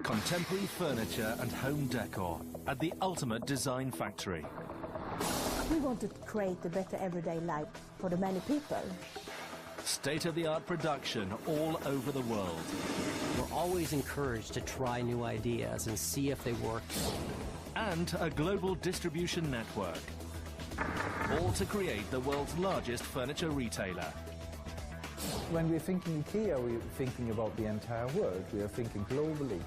Contemporary furniture and home decor at the ultimate design factory. We want to create a better everyday life for the many people. State-of-the-art production all over the world. We're always encouraged to try new ideas and see if they work. And a global distribution network. All to create the world's largest furniture retailer. When we're thinking IKEA, we're thinking about the entire world. We are thinking globally.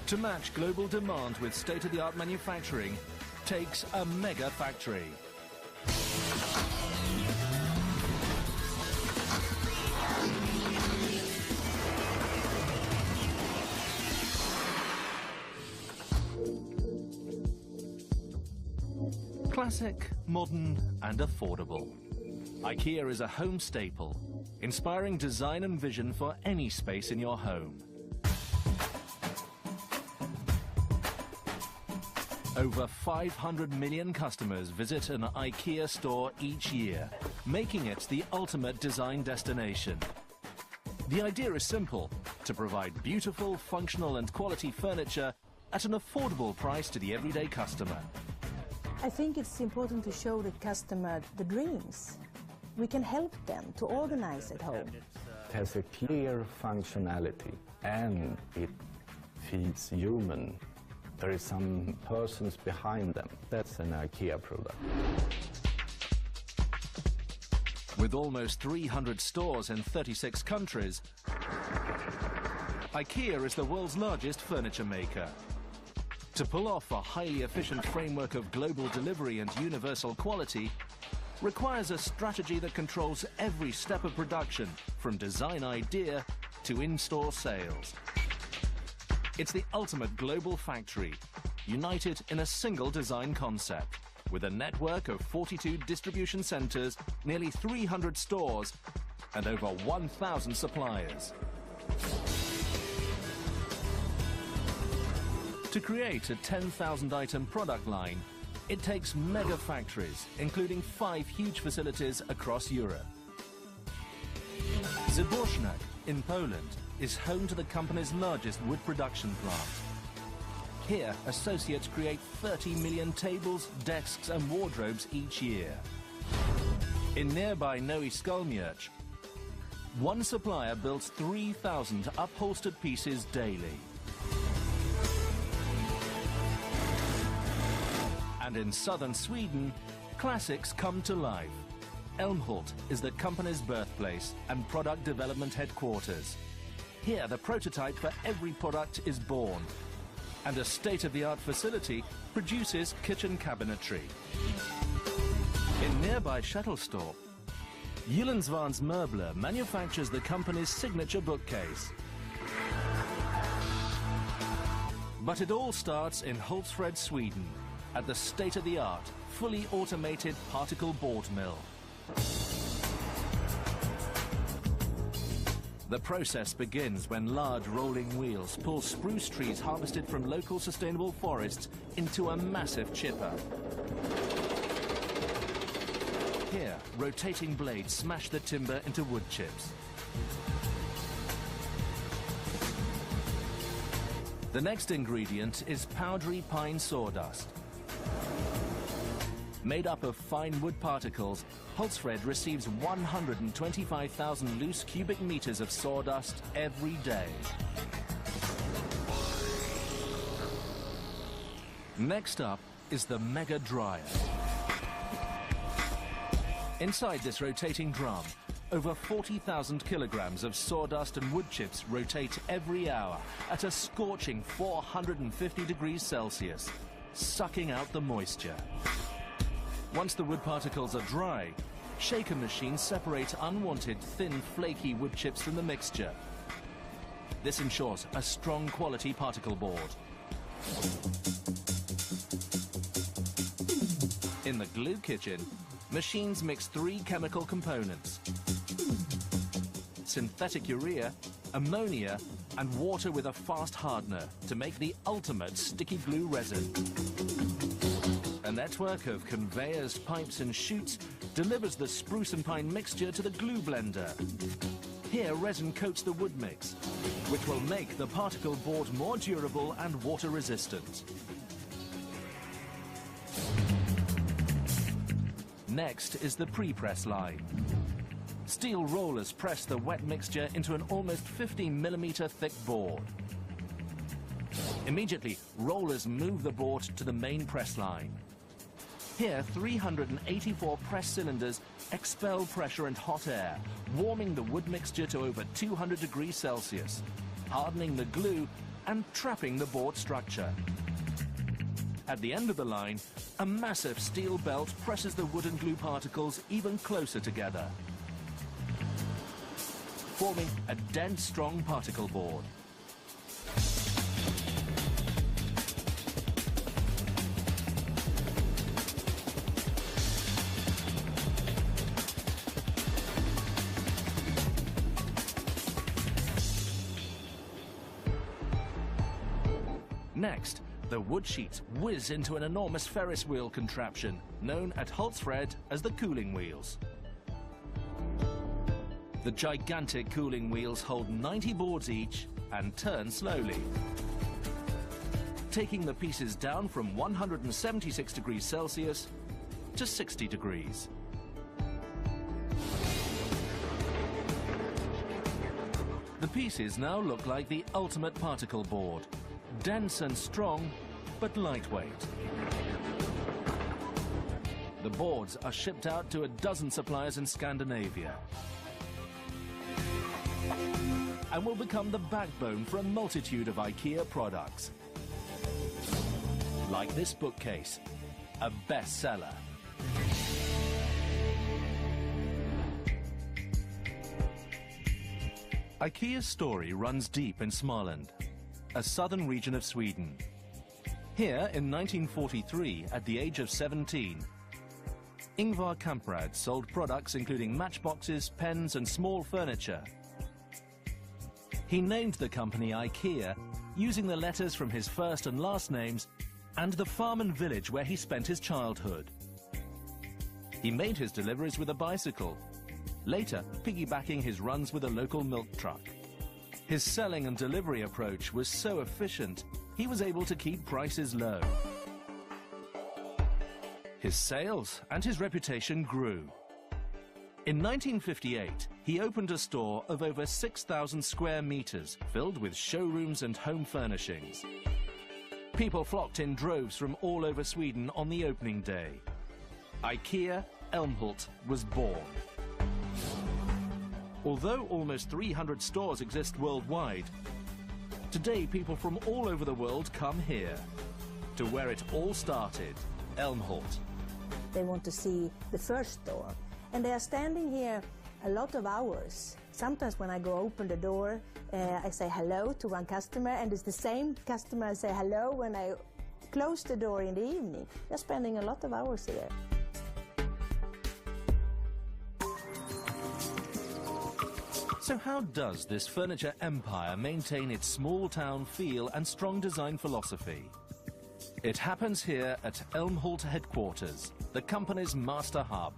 To match global demand with state-of-the-art manufacturing takes a mega factory. Classic, modern and affordable. IKEA is a home staple, inspiring design and vision for any space in your home. Over 500 million customers visit an IKEA store each year, making it the ultimate design destination. The idea is simple: to provide beautiful, functional and quality furniture at an affordable price to the everyday customer. I think it's important to show the customer the dreams. We can help them to organize at home. It has a clear functionality and it feels human. There is some persons behind them. That's an IKEA product. With almost 300 stores in 36 countries, IKEA is the world's largest furniture maker. To pull off a highly efficient framework of global delivery and universal quality requires a strategy that controls every step of production, from design idea to in-store sales. It's the ultimate global factory, united in a single design concept, with a network of 42 distribution centers, nearly 300 stores, and over 1,000 suppliers. To create a 10,000-item product line, it takes mega factories, including 5 huge facilities across Europe. Zaborcznak in Poland is home to the company's largest wood production plant. Here, associates create 30 million tables, desks and wardrobes each year. In nearby Nowy Skolmierz, one supplier builds 3,000 upholstered pieces daily. And in southern Sweden, classics come to life. Älmhult is the company's birthplace and product development headquarters. Here, the prototype for every product is born, and a state-of-the-art facility produces kitchen cabinetry. In nearby Shuttlestock, Jyllandsvarns Möbler manufactures the company's signature bookcase. But it all starts in Hultsfred, Sweden, at the state-of-the-art, fully automated particle board mill. The process begins when large rolling wheels pull spruce trees harvested from local sustainable forests into a massive chipper. Here, rotating blades smash the timber into wood chips. The next ingredient is powdery pine sawdust. Made up of fine wood particles, Hultsfred receives 125,000 loose cubic meters of sawdust every day. Next up is the mega dryer. Inside this rotating drum, over 40,000 kilograms of sawdust and wood chips rotate every hour at a scorching 450 degrees Celsius, sucking out the moisture. Once the wood particles are dry, shaker machines separate unwanted, thin, flaky wood chips from the mixture. This ensures a strong quality particle board. In the glue kitchen, machines mix 3 chemical components: synthetic urea, ammonia, and water with a fast hardener to make the ultimate sticky glue resin. A network of conveyors, pipes and chutes delivers the spruce and pine mixture to the glue blender. Here, resin coats the wood mix, which will make the particle board more durable and water resistant. Next is the pre-press line. Steel rollers press the wet mixture into an almost 50mm thick board. Immediately, rollers move the board to the main press line. Here, 384 press cylinders expel pressure and hot air, warming the wood mixture to over 200 degrees Celsius, hardening the glue and trapping the board structure. At the end of the line, a massive steel belt presses the wooden glue particles even closer together, forming a dense, strong particle board. Next, the wood sheets whiz into an enormous Ferris wheel contraption, known at Hultsfred as the cooling wheels. The gigantic cooling wheels hold 90 boards each and turn slowly, taking the pieces down from 176 degrees Celsius to 60 degrees. The pieces now look like the ultimate particle board. Dense and strong, but lightweight. The boards are shipped out to a dozen suppliers in Scandinavia and will become the backbone for a multitude of IKEA products. Like this bookcase, a bestseller. IKEA's story runs deep in Småland, a southern region of Sweden. Here, in 1943, at the age of 17, Ingvar Kamprad sold products including matchboxes, pens and small furniture. He named the company IKEA, using the letters from his first and last names and the farm and village where he spent his childhood. He made his deliveries with a bicycle, later piggybacking his runs with a local milk truck. His selling and delivery approach was so efficient, he was able to keep prices low. His sales and his reputation grew. In 1958, he opened a store of over 6,000 square meters, filled with showrooms and home furnishings. People flocked in droves from all over Sweden on the opening day. IKEA Älmhult was born. Although almost 300 stores exist worldwide, today people from all over the world come here, to where it all started, Älmhult. They want to see the first store, and they are standing here a lot of hours. Sometimes when I go open the door, I say hello to one customer, and it's the same customer I say hello when I close the door in the evening. They're spending a lot of hours here. So how does this furniture empire maintain its small-town feel and strong design philosophy? It happens here at Älmhult headquarters, the company's master hub.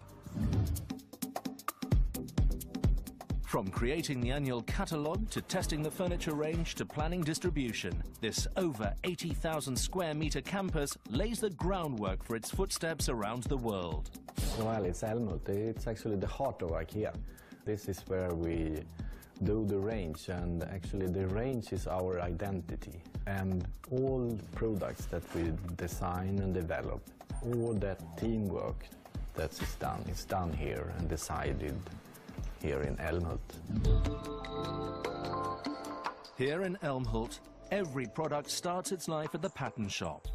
From creating the annual catalogue to testing the furniture range to planning distribution, this over 80,000 square meter campus lays the groundwork for its footsteps around the world. Well, it's Älmhult. It's actually the heart of IKEA. This is where we do the range, and actually the range is our identity. And all products that we design and develop, all that teamwork that is done here and decided here in Älmhult. Here in Älmhult, every product starts its life at the pattern shop.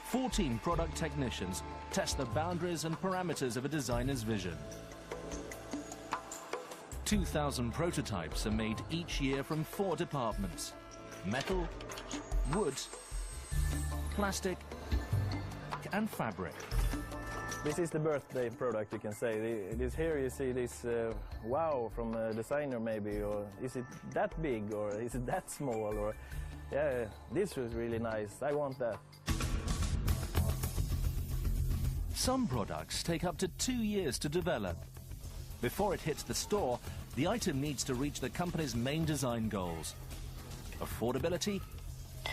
Fourteen product technicians test the boundaries and parameters of a designer's vision. 2,000 prototypes are made each year from 4 departments: metal, wood, plastic, and fabric. This is the birthday product, you can say. This here you see this wow from a designer maybe, or is it that big, or is it that small, or yeah, this was really nice, I want that. Some products take up to 2 years to develop. Before it hits the store, the item needs to reach the company's main design goals: affordability,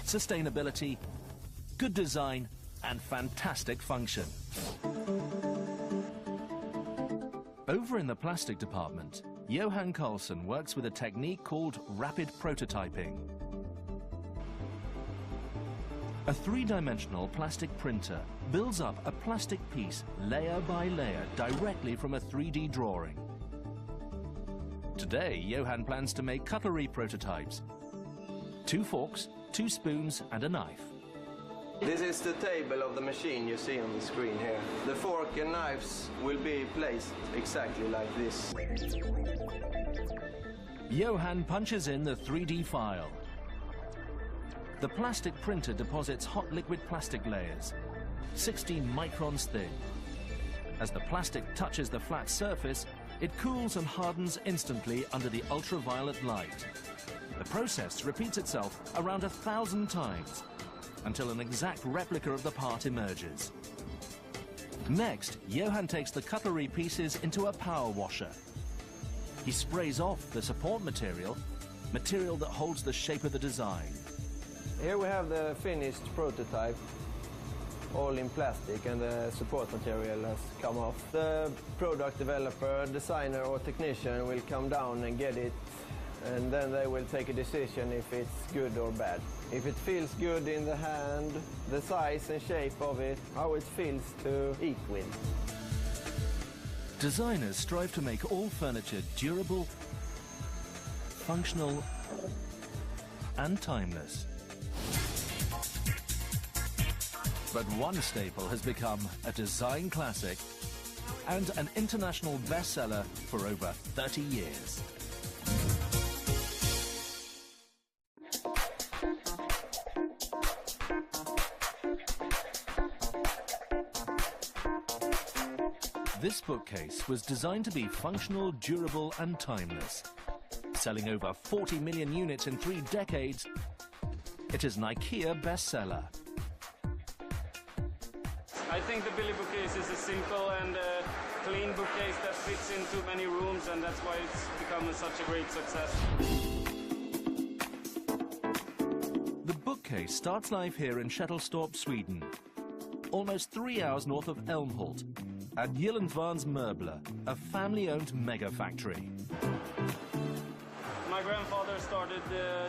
sustainability, good design, and fantastic function. Over in the plastic department, Johan Carlson works with a technique called rapid prototyping. A three-dimensional plastic printer builds up a plastic piece layer by layer directly from a 3D drawing. Today, Johan plans to make cutlery prototypes: 2 forks, 2 spoons and a knife. This is the table of the machine you see on the screen here. The fork and knives will be placed exactly like this. Johan punches in the 3D file. The plastic printer deposits hot liquid plastic layers, 16 microns thin. As the plastic touches the flat surface, it cools and hardens instantly under the ultraviolet light. The process repeats itself around 1,000 times until an exact replica of the part emerges. Next, Johan takes the cutlery pieces into a power washer. He sprays off the support material that holds the shape of the design. Here we have the finished prototype, all in plastic, and the support material has come off. The product developer, designer or technician will come down and get it, and then they will take a decision if it's good or bad. If it feels good in the hand, the size and shape of it, how it feels to eat with. Designers strive to make all furniture durable, functional, and timeless. But one staple has become a design classic and an international bestseller for over 30 years. This bookcase was designed to be functional, durable, and timeless. Selling over 40 million units in 3 decades, it is an IKEA bestseller. I think the Billy bookcase is a simple and clean bookcase that fits into many rooms, and that's why it's become such a great success. The bookcase starts life here in Shettlestorp, Sweden, almost 3 hours north of Älmhult, at Gyllenvarns Möbler, a family-owned mega-factory. My grandfather started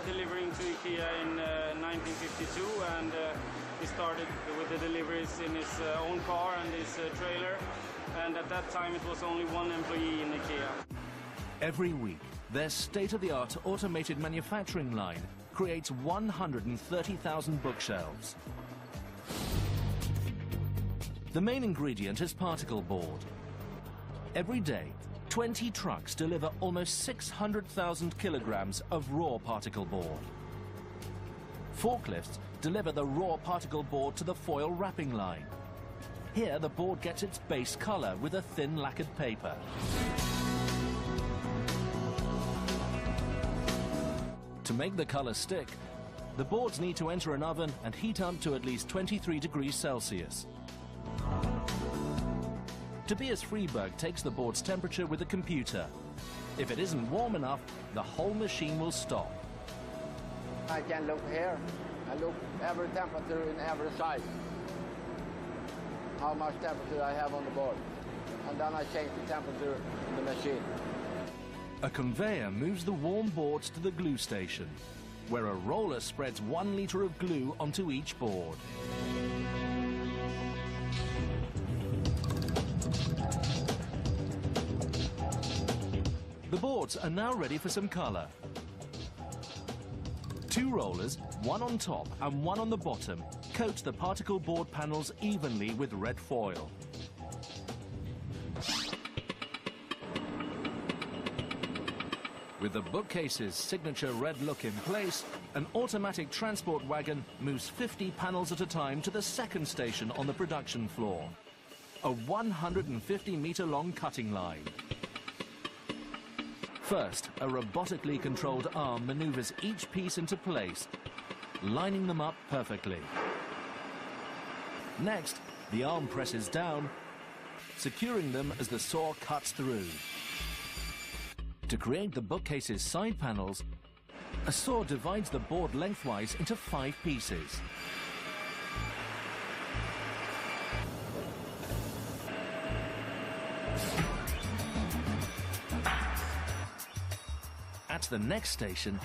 delivering to IKEA in 1952, and he started with the deliveries in his own car and his trailer, and at that time it was only 1 employee in IKEA. Every week, their state-of-the-art automated manufacturing line creates 130,000 bookshelves. The main ingredient is particle board. Every day, 20 trucks deliver almost 600,000 kilograms of raw particle board. Forklifts deliver the raw particle board to the foil wrapping line. Here, the board gets its base color with a thin lacquered paper. To make the color stick, the boards need to enter an oven and heat up to at least 23 degrees Celsius. Tobias Freeberg takes the board's temperature with a computer. If it isn't warm enough, the whole machine will stop. I can look here. I look every temperature in every size. How much temperature I have on the board. And then I change the temperature in the machine. A conveyor moves the warm boards to the glue station, where a roller spreads 1 liter of glue onto each board. The boards are now ready for some color. 2 rollers, 1 on top and 1 on the bottom, coat the particle board panels evenly with red foil. With the bookcase's signature red look in place, an automatic transport wagon moves 50 panels at a time to the second station on the production floor, a 150-meter-long cutting line. First, a robotically controlled arm maneuvers each piece into place, lining them up perfectly. Next, The arm presses down, securing them as the saw cuts through. To create the bookcase's side panels, a saw divides the board lengthwise into 5 pieces. At the next station,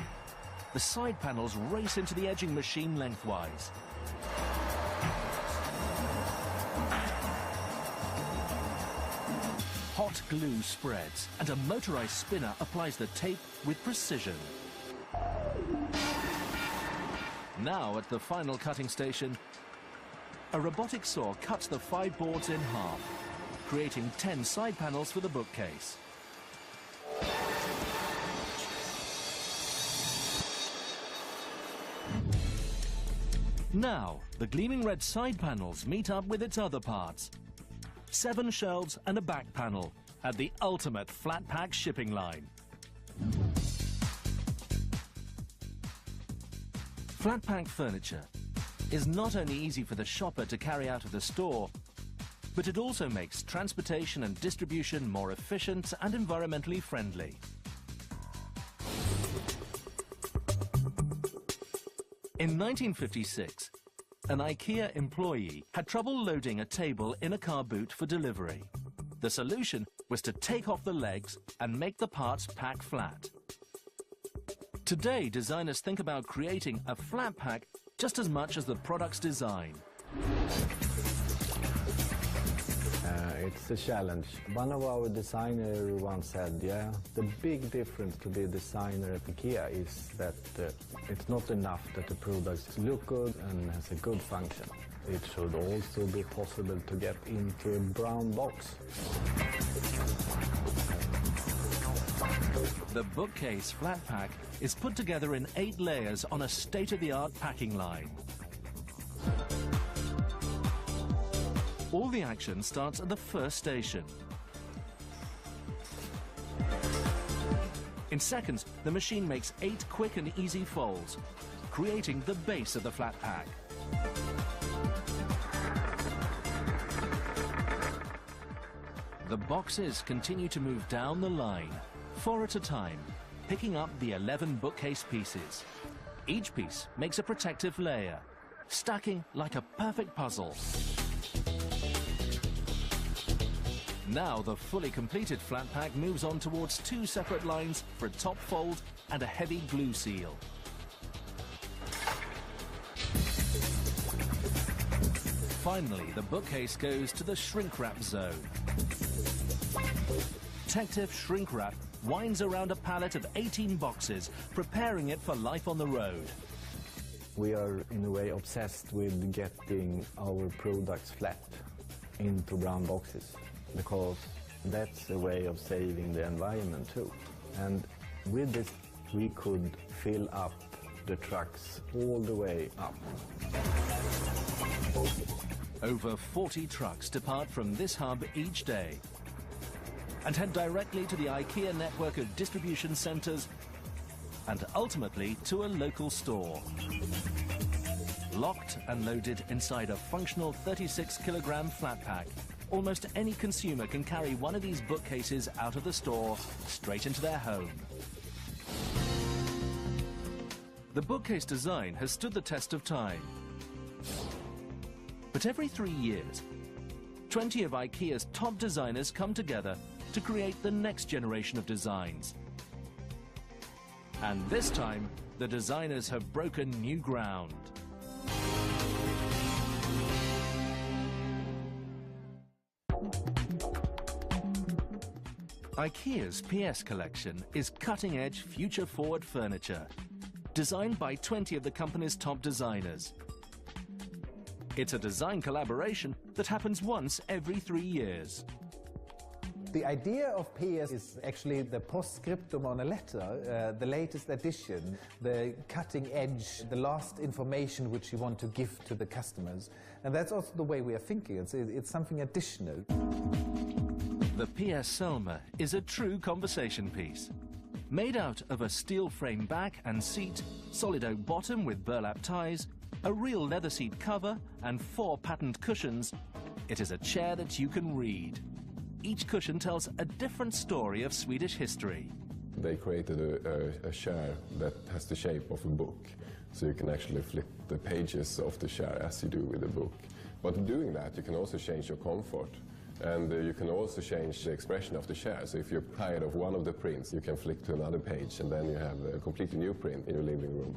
the side panels race into the edging machine lengthwise. Hot glue spreads, and a motorized spinner applies the tape with precision. Now, at the final cutting station, a robotic saw cuts the 5 boards in half, creating 10 side panels for the bookcase. Now, the gleaming red side panels meet up with its other parts. 7 shelves and a back panel at the ultimate flat pack shipping line. Flat pack furniture is not only easy for the shopper to carry out of the store, but it also makes transportation and distribution more efficient and environmentally friendly. In 1956, an IKEA employee had trouble loading a table in a car boot for delivery. The solution was to take off the legs and make the parts pack flat. Today, designers think about creating a flat pack just as much as the product's design. It's a challenge. One of our designers once said, yeah, the big difference to be a designer at IKEA is that it's not enough that the products look good and has a good function. It should also be possible to get into a brown box. The bookcase flat pack is put together in 8 layers on a state-of-the-art packing line. All the action starts at the first station. In seconds, the machine makes 8 quick and easy folds, creating the base of the flat pack. The boxes continue to move down the line, 4 at a time, picking up the 11 bookcase pieces. Each piece makes a protective layer, stacking like a perfect puzzle. Now the fully completed flat pack moves on towards 2 separate lines for a top fold and a heavy glue seal. Finally, the bookcase goes to the shrink wrap zone. Protective shrink wrap winds around a pallet of 18 boxes, preparing it for life on the road. We are, in a way, obsessed with getting our products flat into brown boxes, because that's a way of saving the environment too. And with this, we could fill up the trucks all the way up. Over 40 trucks depart from this hub each day and head directly to the IKEA network of distribution centres and ultimately to a local store. Locked and loaded inside a functional 36-kilogram flat pack, almost any consumer can carry one of these bookcases out of the store straight into their home. The bookcase design has stood the test of time. But every 3 years, 20 of IKEA's top designers come together to create the next generation of designs. And this time, the designers have broken new ground. IKEA's PS collection is cutting-edge, future-forward furniture, designed by 20 of the company's top designers. It's a design collaboration that happens once every 3 years. The idea of PS is actually the postscriptum on a letter, the latest edition, the cutting edge, the last information which you want to give to the customers. And that's also the way we are thinking. It's something additional. The PS Selma is a true conversation piece. Made out of a steel frame back and seat, solid oak bottom with burlap ties, a real leather seat cover and 4 patent cushions, It is a chair that you can read. Each cushion tells a different story of Swedish history. They created a chair that has the shape of a book, so you can actually flip the pages of the chair as you do with a book. But doing that, you can also change your comfort, and you can also change the expression of the chair. So if you're tired of one of the prints, you can flick to another page, and then you have a completely new print in your living room.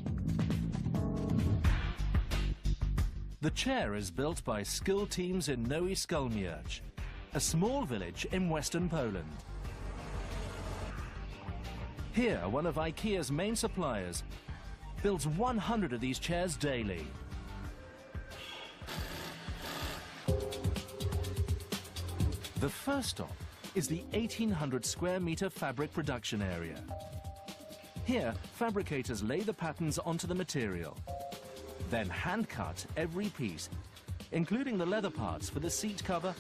The chair is built by skilled teams in Nowy Skalmierz, a small village in western Poland. Here, one of IKEA's main suppliers builds 100 of these chairs daily. The first stop is the 1,800 square meter fabric production area. Here, fabricators lay the patterns onto the material, then hand cut every piece, including the leather parts for the seat cover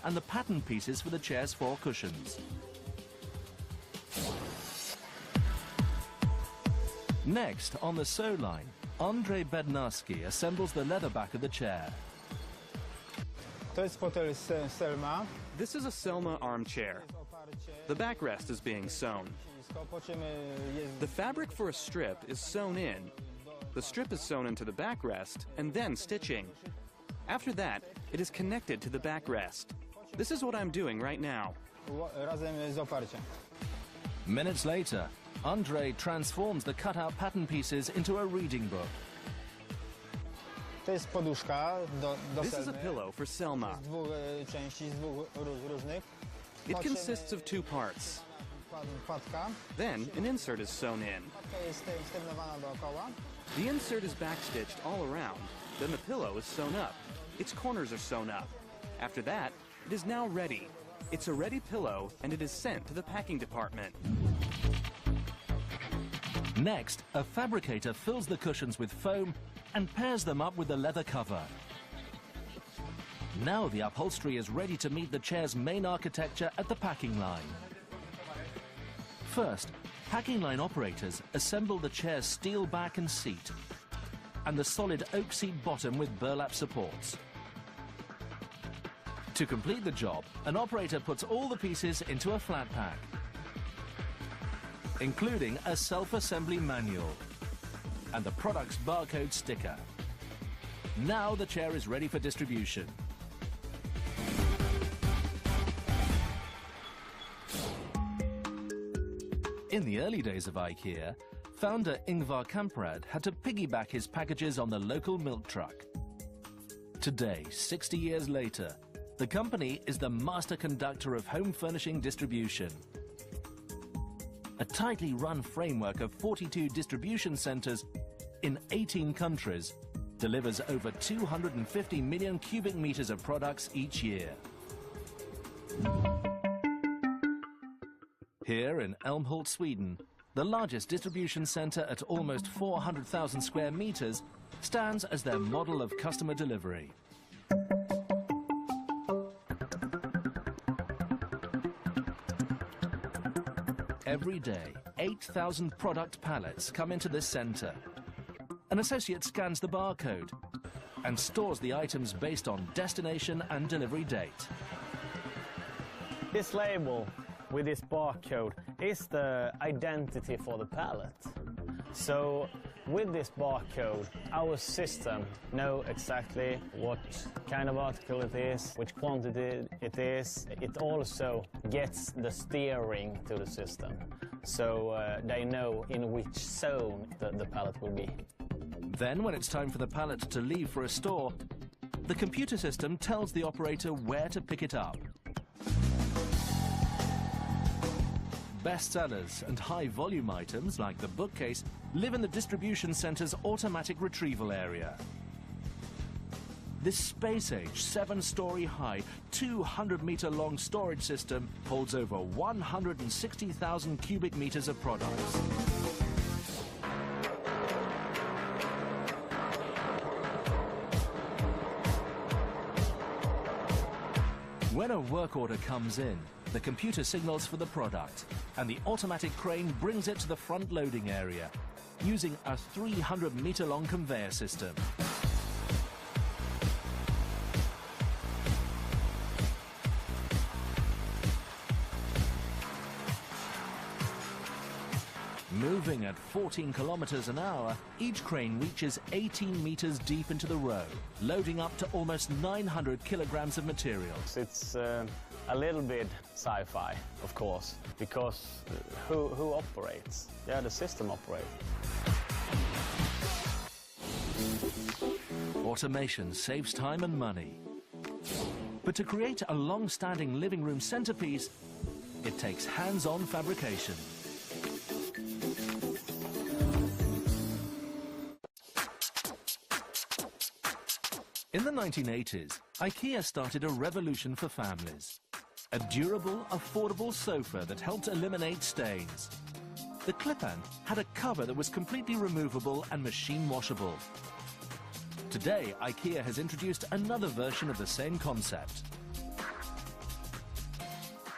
and the pattern pieces for the chair's 4 cushions. Next, on the sew line, Andrzej Bednarski assembles the leather back of the chair. This is a Selma armchair. The backrest is being sewn. The fabric for a strip is sewn in. The strip is sewn into the backrest and then stitching. After that, it is connected to the backrest. This is what I'm doing right now. Minutes later, Andrzej transforms the cut-out pattern pieces into a reading book. This is a pillow for Selma. It consists of 2 parts. Then an insert is sewn in. The insert is backstitched all around. Then the pillow is sewn up. Its corners are sewn up. After that, it is now ready. It's a ready pillow, and it is sent to the packing department. Next, a fabricator fills the cushions with foam and pairs them up with the leather cover. Now the upholstery is ready to meet the chair's main architecture at the packing line. First, packing line operators assemble the chair's steel back and seat, and the solid oak seat bottom with burlap supports. To complete the job, an operator puts all the pieces into a flat pack, including a self-assembly manual and the product's barcode sticker. Now the chair is ready for distribution. In the early days of IKEA, founder Ingvar Kamprad had to piggyback his packages on the local milk truck. Today, 60 years later, the company is the master conductor of home furnishing distribution. A tightly run framework of 42 distribution centers in 18 countries delivers over 250 million cubic meters of products each year. Here in Älmhult, Sweden, the largest distribution center at almost 400,000 square meters stands as their model of customer delivery. Every day, 8,000 product pallets come into this center. An associate scans the barcode and stores the items based on destination and delivery date. This label with this barcode is the identity for the pallet. So with this barcode, our system knows exactly what kind of article it is, which quantity it is. It also gets the steering to the system, so they know in which zone the pallet will be. Then, when it's time for the pallet to leave for a store, the computer system tells the operator where to pick it up. Bestsellers and high-volume items, like the bookcase, live in the distribution center's automatic retrieval area. This space-age, 7-story high, 200-meter-long storage system holds over 160,000 cubic meters of products. When a work order comes in, the computer signals for the product, and the automatic crane brings it to the front loading area, using a 300-meter-long conveyor system. Moving at 14 kilometers an hour, each crane reaches 18 meters deep into the row, loading up to almost 900 kilograms of materials. It's a little bit sci-fi, of course, because who operates? Yeah, the system operates. Automation saves time and money. But to create a long-standing living room centerpiece, it takes hands-on fabrication. In the 1980s, IKEA started a revolution for families. A durable, affordable sofa that helped eliminate stains. The Clip-An had a cover that was completely removable and machine washable. Today, IKEA has introduced another version of the same concept.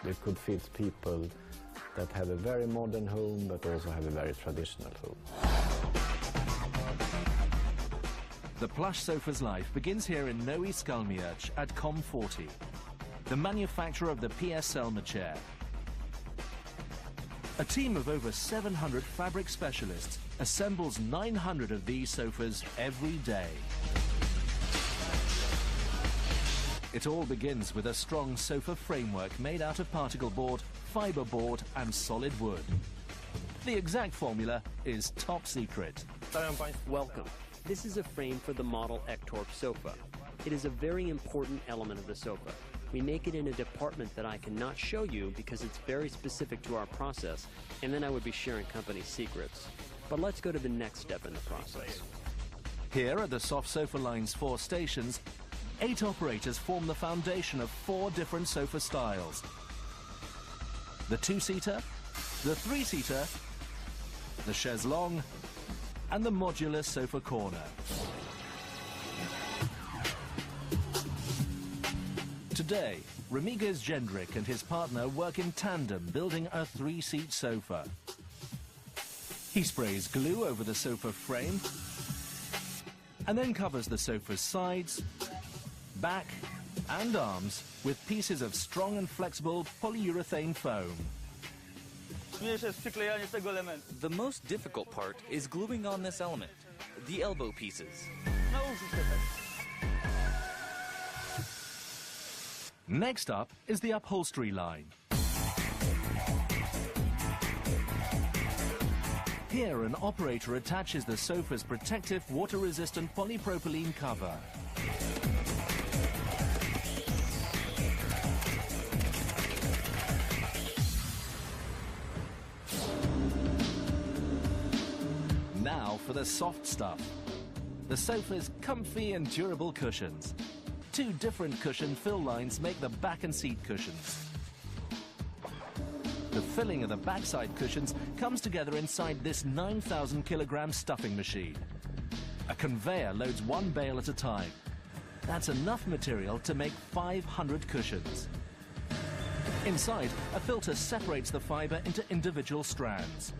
It could fit people that have a very modern home but also have a very traditional home. The plush sofa's life begins here in Noe Skalmierch at Com40, the manufacturer of the PS Selma chair. A team of over 700 fabric specialists assembles 900 of these sofas every day. It all begins with a strong sofa framework made out of particle board, fiber board and solid wood. The exact formula is top secret. Welcome. This is a frame for the model Ektorp sofa. It is a very important element of the sofa. We make it in a department that I cannot show you because it's very specific to our process, and then I would be sharing company secrets. But let's go to the next step in the process. Here at the Soft Sofa Line's 4 stations, 8 operators form the foundation of 4 different sofa styles. The 2-seater, the 3-seater, the chaise longue, and the modular sofa corner. Today, Remigius Jendrik and his partner work in tandem building a 3-seat sofa. He sprays glue over the sofa frame and then covers the sofa's sides, back and arms with pieces of strong and flexible polyurethane foam. The most difficult part is gluing on this element, the elbow pieces. Next up is the upholstery line. Here, an operator attaches the sofa's protective water-resistant polypropylene cover. Now for the soft stuff. The sofa's comfy and durable cushions. 2 different cushion fill lines make the back and seat cushions. The filling of the backside cushions comes together inside this 9,000 kilogram stuffing machine. A conveyor loads 1 bale at a time. That's enough material to make 500 cushions. Inside, a filter separates the fiber into individual strands.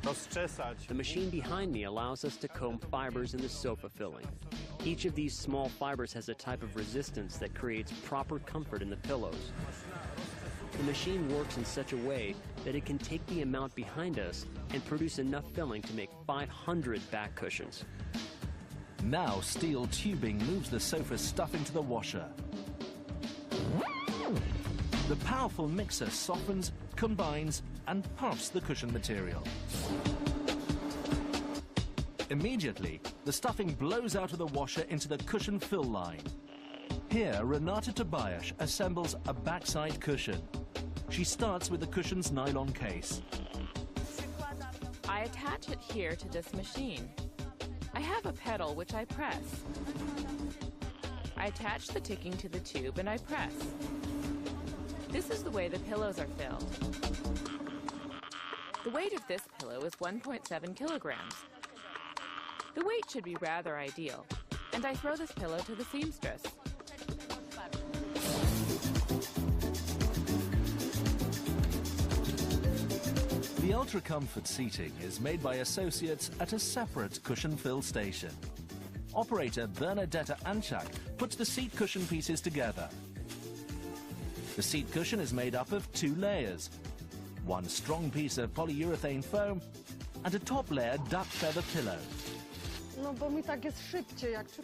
The machine behind me allows us to comb fibers in the sofa filling. Each of these small fibers has a type of resistance that creates proper comfort in the pillows. The machine works in such a way that it can take the amount behind us and produce enough filling to make 500 back cushions. Now steel tubing moves the sofa stuffing to the washer. The powerful mixer softens, combines, and puffs the cushion material. Immediately, the stuffing blows out of the washer into the cushion fill line. Here, Renata Tobias assembles a backside cushion. She starts with the cushion's nylon case. I attach it here to this machine. I have a pedal which I press. I attach the ticking to the tube and I press. This is the way the pillows are filled. The weight of this pillow is 1.7 kilograms. The weight should be rather ideal, and I throw this pillow to the seamstress. The Ultra Comfort seating is made by associates at a separate cushion fill station. Operator Bernadetta Anchak puts the seat cushion pieces together. The seat cushion is made up of 2 layers. 1 strong piece of polyurethane foam and a top layer duck feather pillow.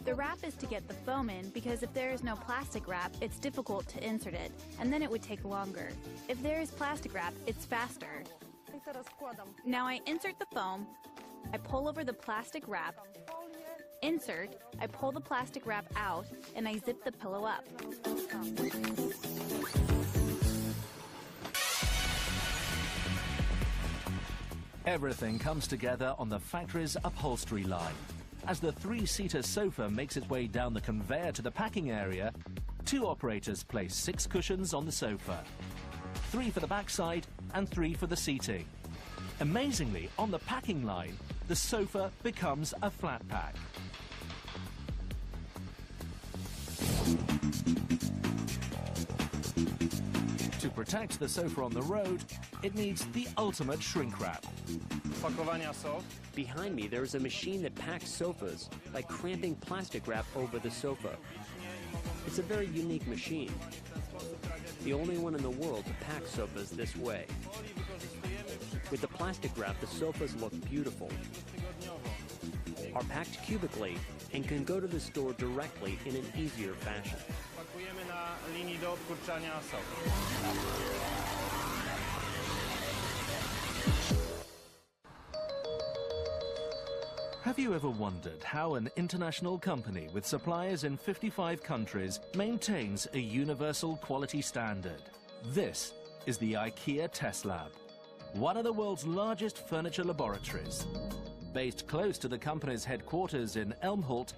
The wrap is to get the foam in because if there is no plastic wrap, it's difficult to insert it, and then it would take longer. If there is plastic wrap, it's faster. Now I insert the foam, I pull over the plastic wrap, insert, I pull the plastic wrap out, and I zip the pillow up. Everything comes together on the factory's upholstery line. As the three-seater sofa makes its way down the conveyor to the packing area, 2 operators place 6 cushions on the sofa. 3 for the backside and 3 for the seating. Amazingly, on the packing line, the sofa becomes a flat pack. To protect the sofa on the road, it needs the ultimate shrink wrap. Behind me, there is a machine that packs sofas by clamping plastic wrap over the sofa. It's a very unique machine, the only one in the world to pack sofas this way. With the plastic wrap, the sofas look beautiful, are packed cubically, and can go to the store directly in an easier fashion. Have you ever wondered how an international company with suppliers in 55 countries maintains a universal quality standard? This is the IKEA Test Lab, one of the world's largest furniture laboratories. Based close to the company's headquarters in Älmhult,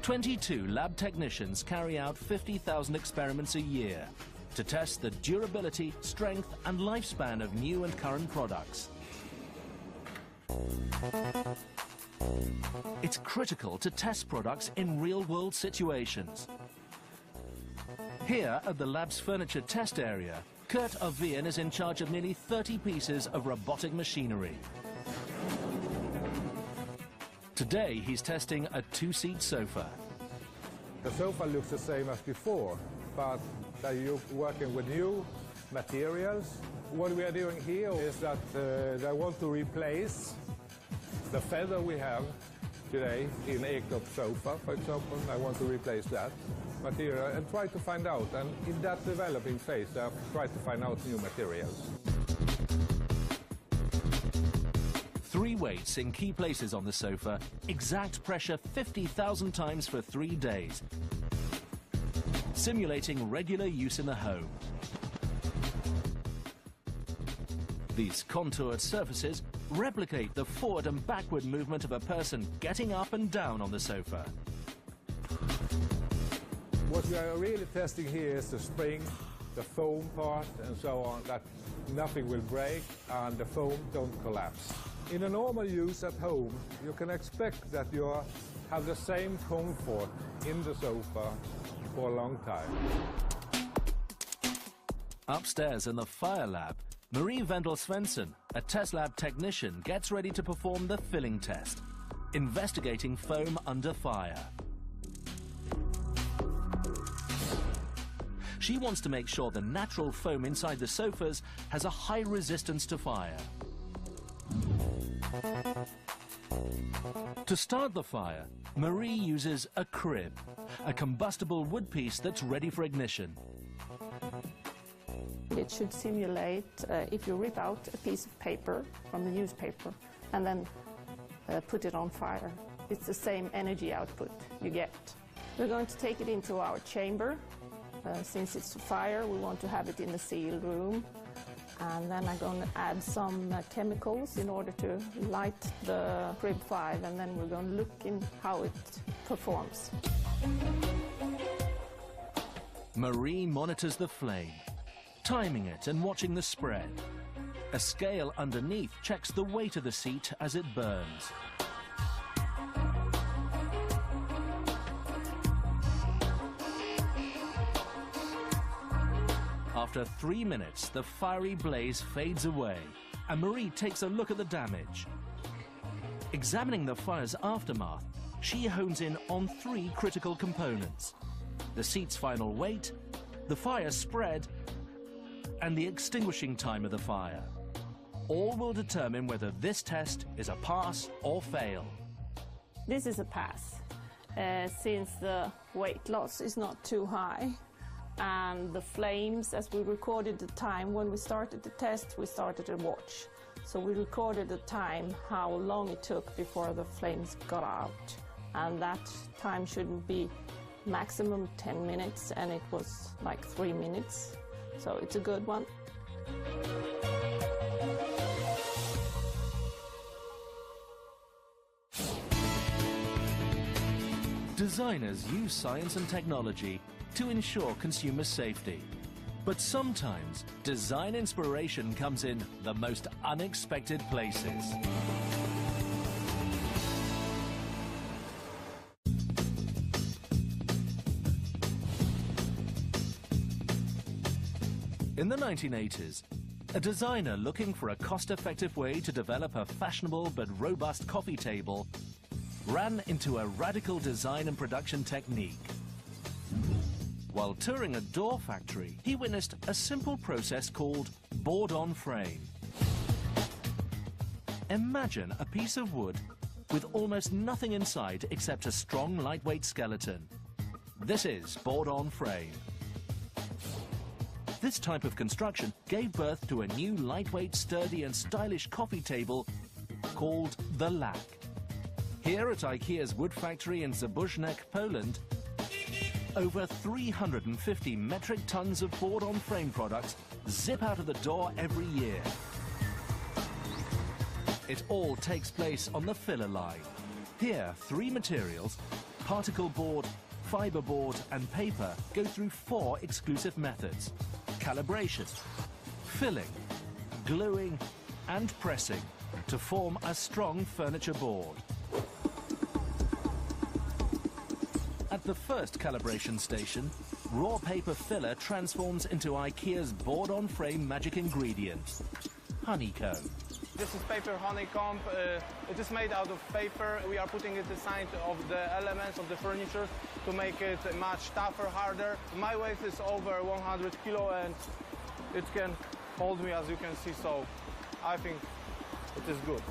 22 lab technicians carry out 50,000 experiments a year to test the durability, strength and lifespan of new and current products. It's critical to test products in real-world situations. Here at the lab's furniture test area, Kurt Avien is in charge of nearly 30 pieces of robotic machinery. Today, he's testing a 2-seat sofa. The sofa looks the same as before, but you're working with new materials. What we are doing here is that I want to replace the feather we have today in Ekdorp sofa, for example. I want to replace that material and try to find out. And in that developing phase, I try to find out new materials. 3 weights in key places on the sofa, exact pressure 50,000 times for 3 days, simulating regular use in the home. These contoured surfaces replicate the forward and backward movement of a person getting up and down on the sofa. What we are really testing here is the spring, the foam part and so on, that nothing will break and the foam don't collapse. In a normal use at home, you can expect that you have the same comfort in the sofa for a long time. Upstairs in the fire lab, Marie Vendel-Svensson, a test lab technician, gets ready to perform the filling test, investigating foam under fire. She wants to make sure the natural foam inside the sofas has a high resistance to fire. To start the fire, Marie uses a crib, a combustible wood piece that's ready for ignition. It should simulate if you rip out a piece of paper from the newspaper and then put it on fire. It's the same energy output you get. We're going to take it into our chamber. Since it's a fire, we want to have it in the sealed room. And then I'm going to add some chemicals in order to light the crib 5, and then we're going to look in how it performs. Marie monitors the flame, timing it and watching the spread. A scale underneath checks the weight of the seat as it burns. After 3 minutes, the fiery blaze fades away, and Marie takes a look at the damage. Examining the fire's aftermath, she hones in on 3 critical components: the seat's final weight, the fire spread, and the extinguishing time of the fire. All will determine whether this test is a pass or fail. This is a pass, since the weight loss is not too high, and the flames, as we recorded the time when we started the test, we started a watch. So we recorded the time, how long it took before the flames got out. And that time shouldn't be maximum 10 minutes, and it was like 3 minutes. So it's a good one. Designers use science and technology to ensure consumer safety. But sometimes design inspiration comes in the most unexpected places. In the 1980s, a designer looking for a cost-effective way to develop a fashionable but robust coffee table ran into a radical design and production technique. While touring a door factory, he witnessed a simple process called board-on-frame. Imagine a piece of wood with almost nothing inside except a strong, lightweight skeleton. This is board-on-frame. This type of construction gave birth to a new lightweight, sturdy and stylish coffee table called the Lac. Here at IKEA's wood factory in Zbójnek, Poland, over 350 metric tons of board-on-frame products zip out of the door every year. It all takes place on the filler line. Here, 3 materials, particle board, fiber board and paper, go through 4 exclusive methods: calibration, filling, gluing and pressing to form a strong furniture board. At the first calibration station, raw paper filler transforms into IKEA's board-on-frame magic ingredient, honeycomb. This is paper honeycomb. It is made out of paper. We are putting it inside of the elements of the furniture to make it much tougher, harder. My weight is over 100 kilo and it can hold me, as you can see, so I think it is good.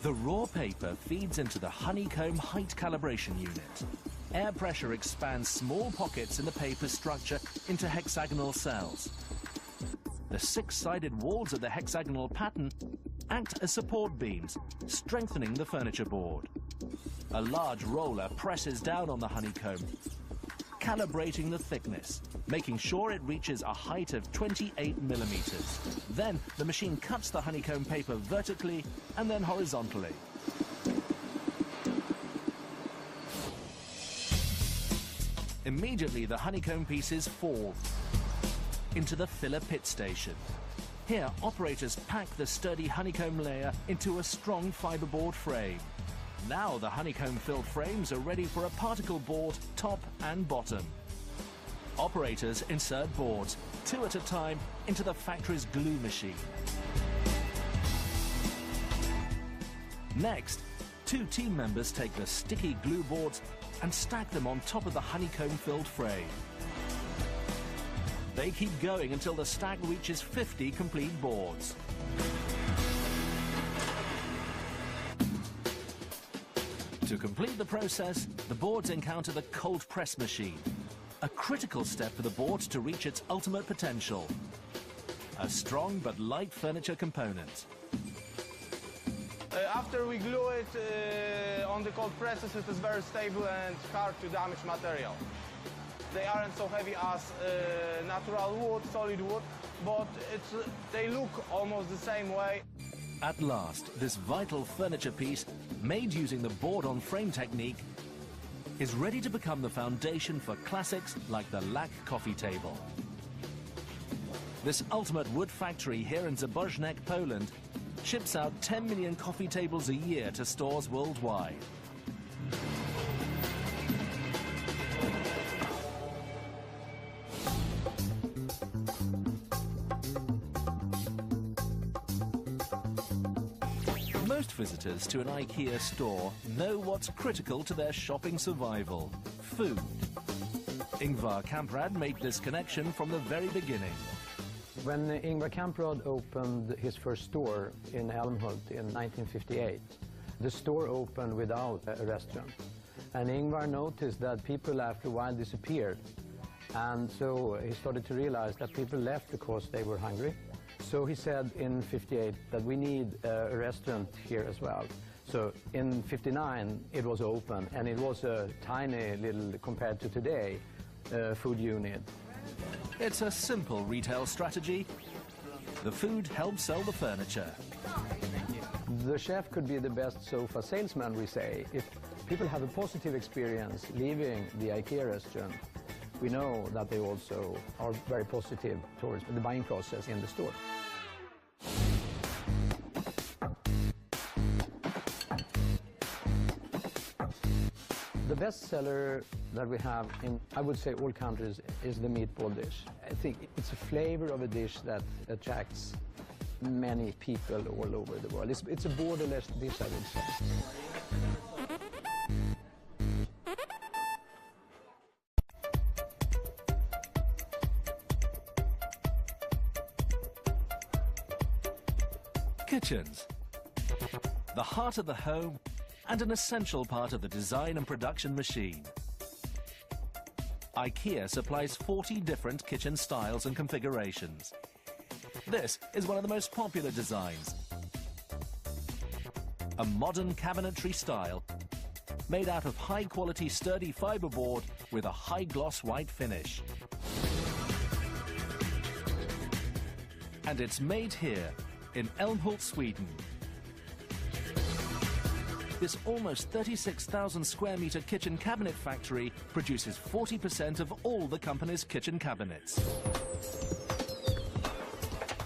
The raw paper feeds into the honeycomb height calibration unit. Air pressure expands small pockets in the paper structure into hexagonal cells. The 6-sided walls of the hexagonal pattern act as support beams, strengthening the furniture board. A large roller presses down on the honeycomb, calibrating the thickness, making sure it reaches a height of 28 millimeters. Then the machine cuts the honeycomb paper vertically and then horizontally. Immediately, the honeycomb pieces fall into the filler pit station. Here, operators pack the sturdy honeycomb layer into a strong fiberboard frame. Now the honeycomb-filled frames are ready for a particle board, top and bottom. Operators insert boards, 2 at a time, into the factory's glue machine. Next, 2 team members take the sticky glue boards and stack them on top of the honeycomb-filled frame. They keep going until the stack reaches 50 complete boards. To complete the process, the boards encounter the cold press machine, a critical step for the board to reach its ultimate potential. A strong but light furniture component. After we glue it on the cold presses, it is very stable and hard to damage material. They aren't so heavy as natural wood, solid wood, but they look almost the same way. At last, this vital furniture piece, made using the board-on-frame technique, is ready to become the foundation for classics like the Lac coffee table. This ultimate wood factory here in Zbójnek, Poland, ships out 10 million coffee tables a year to stores worldwide. Most visitors to an IKEA store know what's critical to their shopping survival: food. Ingvar Kamprad made this connection from the very beginning. When Ingvar Kamprad opened his first store in Älmhult in 1958, the store opened without a restaurant. And Ingvar noticed that people after a while disappeared. And so he started to realize that people left because they were hungry. So he said in 58 that we need a restaurant here as well. So in 59 it was open, and it was a tiny little, compared to today, food unit. It's a simple retail strategy. The food helps sell the furniture. The chef could be the best sofa salesman, we say. If people have a positive experience leaving the IKEA restaurant, we know that they also are very positive towards the buying process in the store. The best seller that we have in, I would say, all countries is the meatball dish. I think it's a flavor of a dish that attracts many people all over the world. It's a borderless dish, I would say. Kitchens, the heart of the home and an essential part of the design and production machine. IKEA supplies 40 different kitchen styles and configurations. This is one of the most popular designs. A modern cabinetry style made out of high-quality sturdy fiberboard with a high-gloss white finish. And it's made here in Älmhult, Sweden. This almost 36,000 square meter kitchen cabinet factory produces 40% of all the company's kitchen cabinets.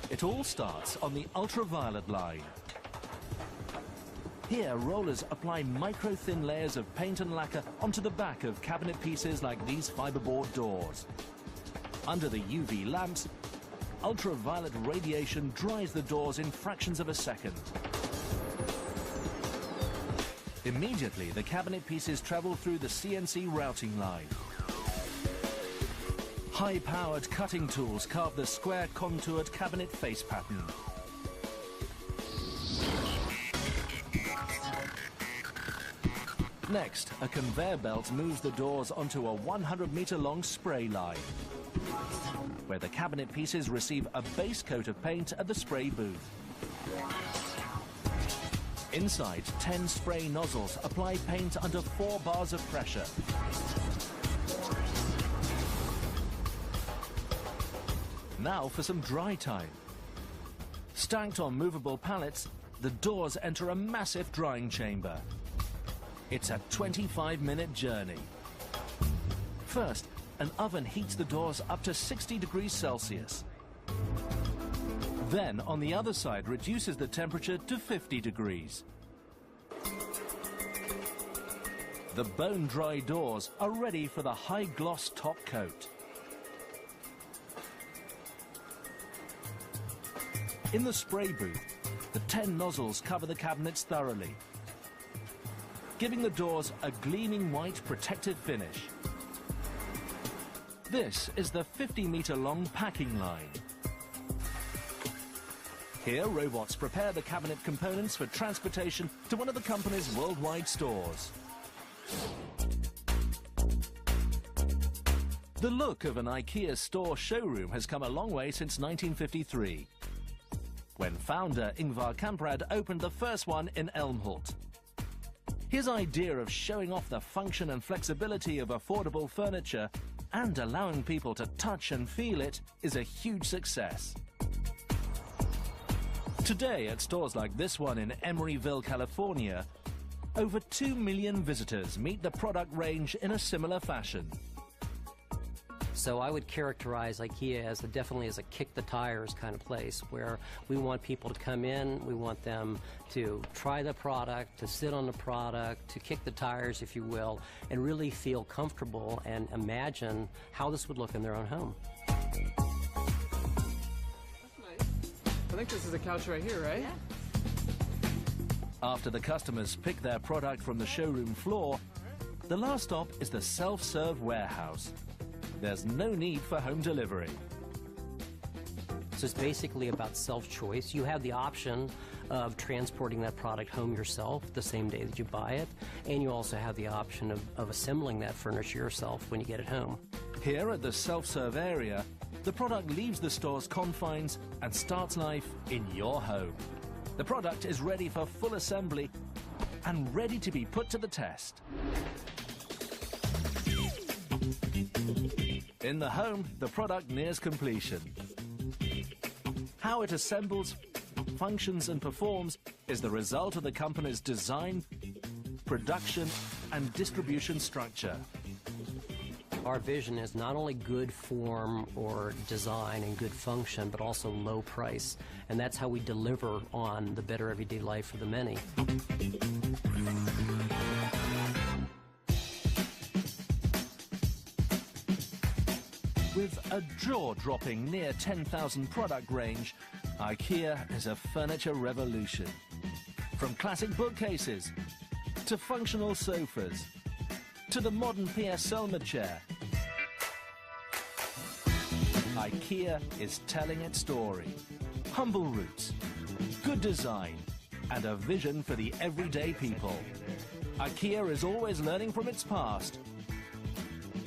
It all starts on the ultraviolet line. Here, rollers apply micro-thin layers of paint and lacquer onto the back of cabinet pieces like these fiberboard doors. Under the UV lamps, ultraviolet radiation dries the doors in fractions of a second. Immediately, the cabinet pieces travel through the CNC routing line. High-powered cutting tools carve the square contoured cabinet face pattern. Next, a conveyor belt moves the doors onto a 100-meter-long spray line, where the cabinet pieces receive a base coat of paint at the spray booth. Inside, 10 spray nozzles apply paint under 4 bars of pressure. Now for some dry time. Stacked on movable pallets, the doors enter a massive drying chamber. It's a 25-minute journey. First, an oven heats the doors up to 60 degrees Celsius. Then, on the other side, reduces the temperature to 50 degrees. The bone-dry doors are ready for the high-gloss top coat. In the spray booth, the 10 nozzles cover the cabinets thoroughly, giving the doors a gleaming white protective finish. This is the 50-meter-long packing line. Here, robots prepare the cabinet components for transportation to one of the company's worldwide stores. The look of an IKEA store showroom has come a long way since 1953, when founder Ingvar Kamprad opened the first one in Älmhult. His idea of showing off the function and flexibility of affordable furniture and allowing people to touch and feel it is a huge success. Today, at stores like this one in Emeryville, California, over 2 million visitors meet the product range in a similar fashion. So I would characterize IKEA as definitely as a kick-the-tires kind of place where we want people to come in, we want them to try the product, to sit on the product, to kick the tires, if you will, and really feel comfortable and imagine how this would look in their own home. That's nice. I think this is a couch right here, right? Yeah. After the customers pick their product from the showroom floor, the last stop is the self-serve warehouse. There's no need for home delivery. So it's basically about self-choice. You have the option of transporting that product home yourself the same day that you buy it, and you also have the option of assembling that furniture yourself when you get it home. Here at the self-serve area, the product leaves the store's confines and starts life in your home. The product is ready for full assembly and ready to be put to the test. In the home, the product nears completion. How it assembles, functions and performs is the result of the company's design, production and distribution structure. Our vision is not only good form or design and good function, but also low price. And that's how we deliver on the better everyday life for the many. With a jaw-dropping near 10,000 product range, IKEA is a furniture revolution. From classic bookcases, to functional sofas, to the modern PS Selma chair, IKEA is telling its story. Humble roots, good design, and a vision for the everyday people. IKEA is always learning from its past,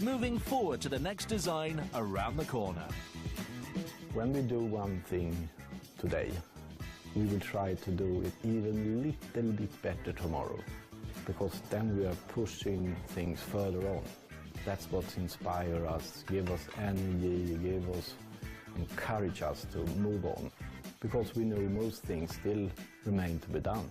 moving forward to the next design around the corner. When we do one thing today, we will try to do it even a little bit better tomorrow, because then we are pushing things further on. That's what inspires us, give us energy, encourage us to move on, because we know most things still remain to be done.